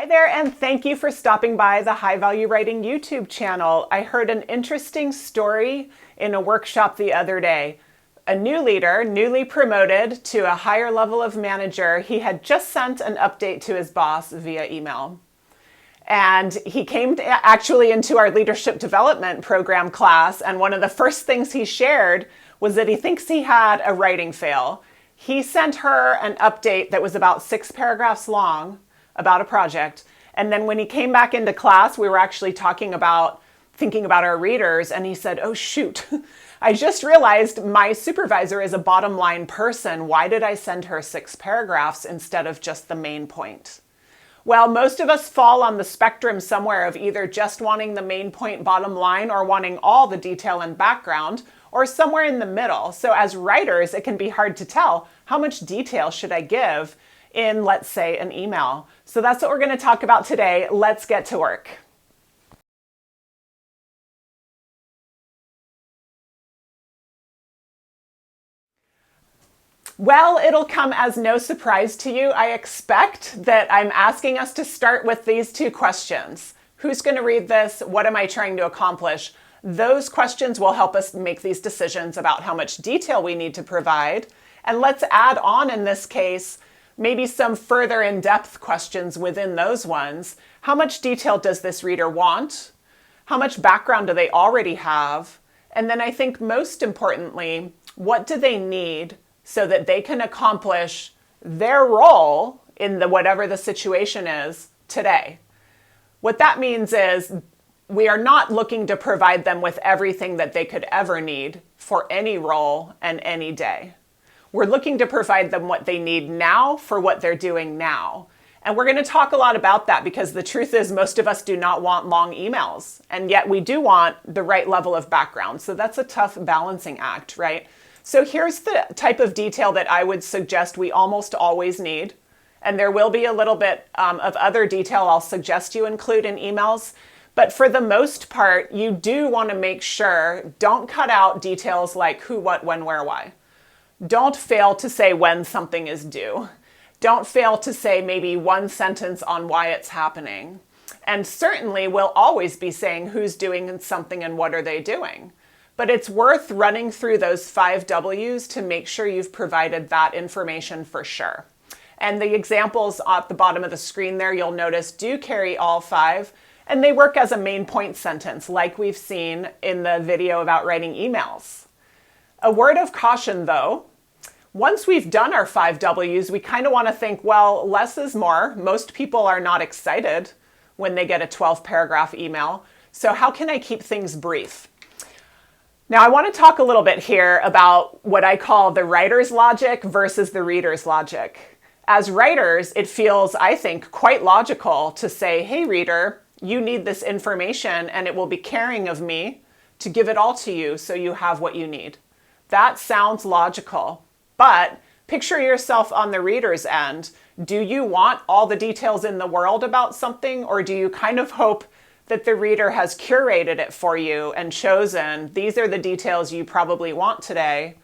Hi there, and thank you for stopping by the High Value Writing YouTube channel. I heard an interesting story in a workshop the other day. A new leader, newly promoted to a higher level of manager, he had just sent an update to his boss via email. And he came actually into our leadership development program class, and one of the first things he shared was that he thinks he had a writing fail. He sent her an update that was about 6 paragraphs long about a project. And then when he came back into class, we were actually thinking about our readers, and he said, "Oh shoot, I just realized my supervisor is a bottom line person. Why did I send her 6 paragraphs instead of just the main point?" Well, most of us fall on the spectrum somewhere of either just wanting the main point bottom line or wanting all the detail and background, or somewhere in the middle. So as writers, it can be hard to tell how much detail should I give in, let's say, an email. So that's what we're going to talk about today. Let's get to work. Well, it'll come as no surprise to you. I expect that I'm asking us to start with these 2 questions. Who's going to read this? What am I trying to accomplish? Those questions will help us make these decisions about how much detail we need to provide. And let's add on, in this case, maybe some further in-depth questions within those ones. How much detail does this reader want? How much background do they already have? And then I think most importantly, what do they need so that they can accomplish their role in whatever the situation is today? What that means is we are not looking to provide them with everything that they could ever need for any role and any day. We're looking to provide them what they need now for what they're doing now. And we're going to talk a lot about that because the truth is most of us do not want long emails, and yet we do want the right level of background. So that's a tough balancing act, right? So here's the type of detail that I would suggest we almost always need. And there will be a little bit of other detail I'll suggest you include in emails. But for the most part, you do want to make sure, don't cut out details like who, what, when, where, why. Don't fail to say when something is due. Don't fail to say maybe one sentence on why it's happening. And certainly we'll always be saying who's doing something and what are they doing. But it's worth running through those 5 W's to make sure you've provided that information for sure. And the examples at the bottom of the screen there, you'll notice, do carry all 5. And they work as a main point sentence, like we've seen in the video about writing emails. A word of caution, though. Once we've done our 5 W's, we kind of want to think, well, less is more. Most people are not excited when they get a 12-paragraph email. So how can I keep things brief? Now, I want to talk a little bit here about what I call the writer's logic versus the reader's logic. As writers, it feels, I think, quite logical to say, hey, reader, you need this information, and it will be caring of me to give it all to you so you have what you need. That sounds logical, but picture yourself on the reader's end. Do you want all the details in the world about something, or do you kind of hope that the reader has curated it for you and chosen, these are the details you probably want today,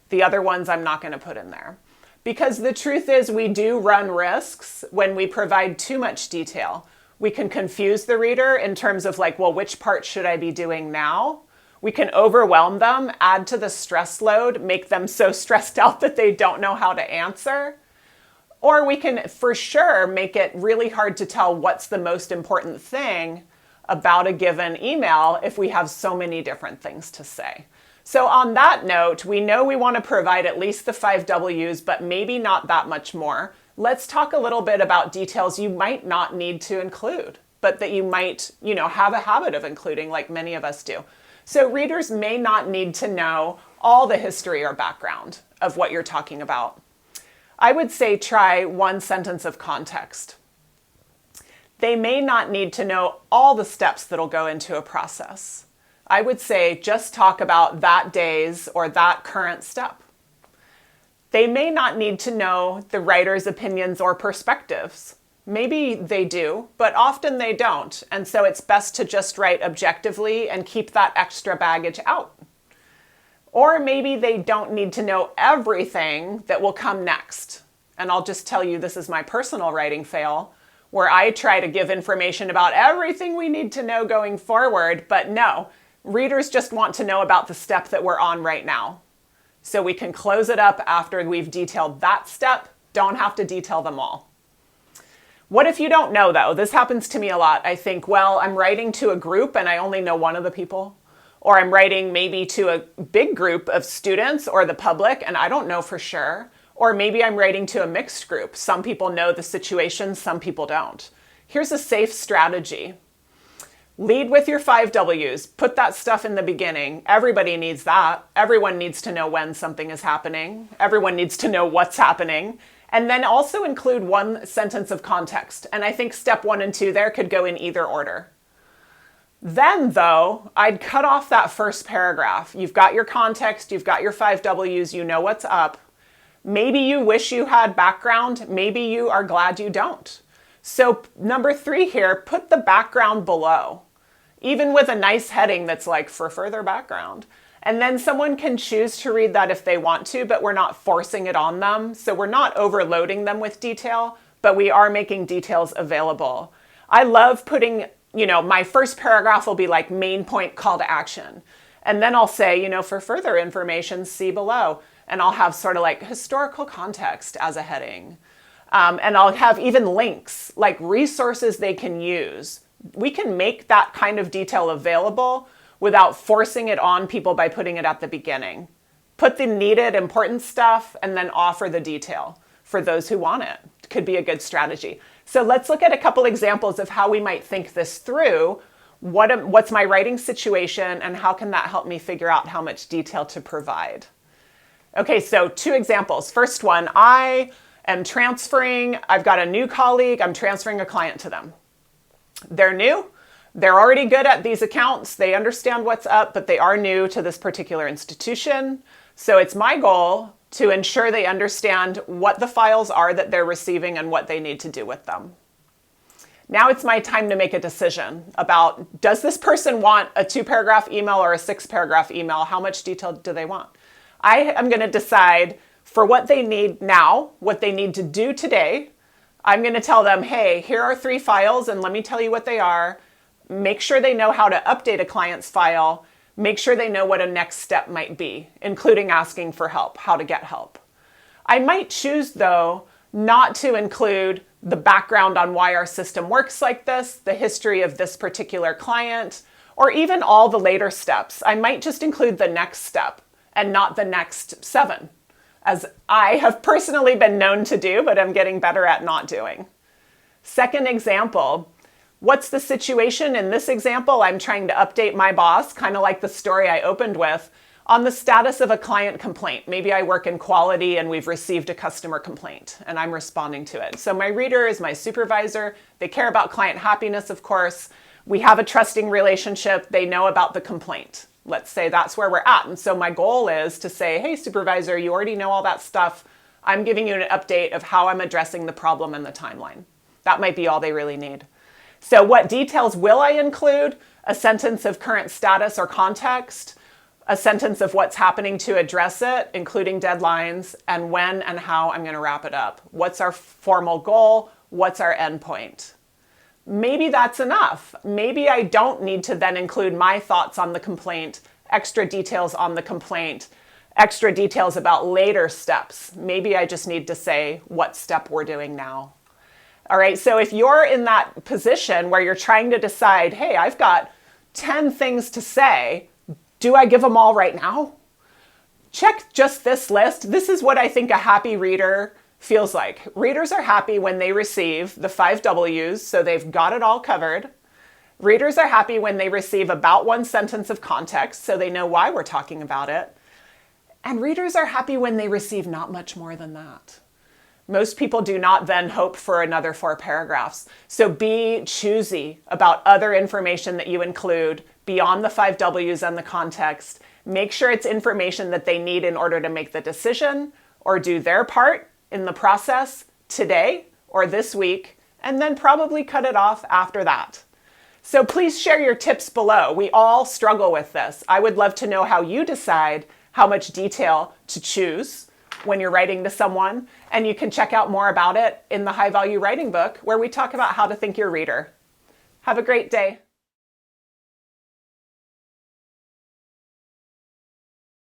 the other ones I'm not going to put in there? Because the truth is we do run risks when we provide too much detail. We can confuse the reader in terms of like, well, which part should I be doing now? We can overwhelm them, add to the stress load, make them so stressed out that they don't know how to answer. Or we can, for sure, make it really hard to tell what's the most important thing about a given email if we have so many different things to say. So on that note, we know we want to provide at least the 5 W's, but maybe not that much more. Let's talk a little bit about details you might not need to include, but that you might, have a habit of including, like many of us do. So readers may not need to know all the history or background of what you're talking about. I would say try 1 sentence of context. They may not need to know all the steps that'll go into a process. I would say just talk about that day's or that current step. They may not need to know the writer's opinions or perspectives. Maybe they do, but often they don't. And so it's best to just write objectively and keep that extra baggage out. Or maybe they don't need to know everything that will come next. And I'll just tell you, this is my personal writing fail. where I try to give information about everything we need to know going forward, but no, readers just want to know about the step that we're on right now. So we can close it up after we've detailed that step, don't have to detail them all. What if you don't know though? This happens to me a lot. I think, well, I'm writing to a group and I only know one of the people. Or I'm writing maybe to a big group of students or the public and I don't know for sure. Or maybe I'm writing to a mixed group. Some people know the situation, some people don't. Here's a safe strategy. Lead with your 5 W's. Put that stuff in the beginning. Everybody needs that. Everyone needs to know when something is happening. Everyone needs to know what's happening. And then also include one sentence of context. And I think step 1 and 2 there could go in either order. Then though, I'd cut off that first paragraph. You've got your context, you've got your 5 W's, you know what's up. Maybe you wish you had background, maybe you are glad you don't. So number 3 here, put the background below, even with a nice heading that's like for further background. And then someone can choose to read that if they want to, but we're not forcing it on them. So we're not overloading them with detail, but we are making details available. I love putting, my first paragraph will be like main point call to action. And then I'll say, for further information, see below. And I'll have sort of like historical context as a heading. And I'll have even links, like resources they can use. We can make that kind of detail available without forcing it on people by putting it at the beginning. Put the needed, important stuff and then offer the detail for those who want it. Could be a good strategy. So let's look at a couple examples of how we might think this through. What's my writing situation and how can that help me figure out how much detail to provide? Okay, so 2 examples. First one, I am transferring, I've got a new colleague, I'm transferring a client to them. They're new. They're already good at these accounts. They understand what's up, but they are new to this particular institution. So it's my goal to ensure they understand what the files are that they're receiving and what they need to do with them. Now it's my time to make a decision about, does this person want a 2-paragraph email or a 6-paragraph email? How much detail do they want? I am going to decide for what they need now, what they need to do today. I'm going to tell them, hey, here are 3 files and let me tell you what they are. Make sure they know how to update a client's file. Make sure they know what a next step might be, including asking for help, how to get help. I might choose, though, not to include the background on why our system works like this, the history of this particular client, or even all the later steps. I might just include the next step and not the next 7, as I have personally been known to do, but I'm getting better at not doing. Second example, what's the situation? In this example, I'm trying to update my boss, kind of like the story I opened with, on the status of a client complaint. Maybe I work in quality and we've received a customer complaint and I'm responding to it. So my reader is my supervisor. They care about client happiness, of course. We have a trusting relationship. They know about the complaint. Let's say that's where we're at. And so my goal is to say, hey, supervisor, you already know all that stuff. I'm giving you an update of how I'm addressing the problem and the timeline. That might be all they really need. So what details will I include? A sentence of current status or context, a sentence of what's happening to address it, including deadlines, and when and how I'm going to wrap it up. What's our formal goal? What's our endpoint? Maybe that's enough. Maybe I don't need to then include my thoughts on the complaint, extra details on the complaint, extra details about later steps. Maybe I just need to say what step we're doing now. All right, so if you're in that position where you're trying to decide, hey, I've got 10 things to say, do I give them all right now? Check just this list. This is what I think a happy reader feels like. Readers are happy when they receive the 5 W's, so they've got it all covered. Readers are happy when they receive about 1 sentence of context, so they know why we're talking about it. And readers are happy when they receive not much more than that. Most people do not then hope for another 4 paragraphs. So be choosy about other information that you include beyond the 5 W's and the context. Make sure it's information that they need in order to make the decision or do their part in the process today or this week, and then probably cut it off after that. So please share your tips below. We all struggle with this. I would love to know how you decide how much detail to choose when you're writing to someone, and you can check out more about it in the High Value Writing book, where we talk about how to think your reader. Have a great day.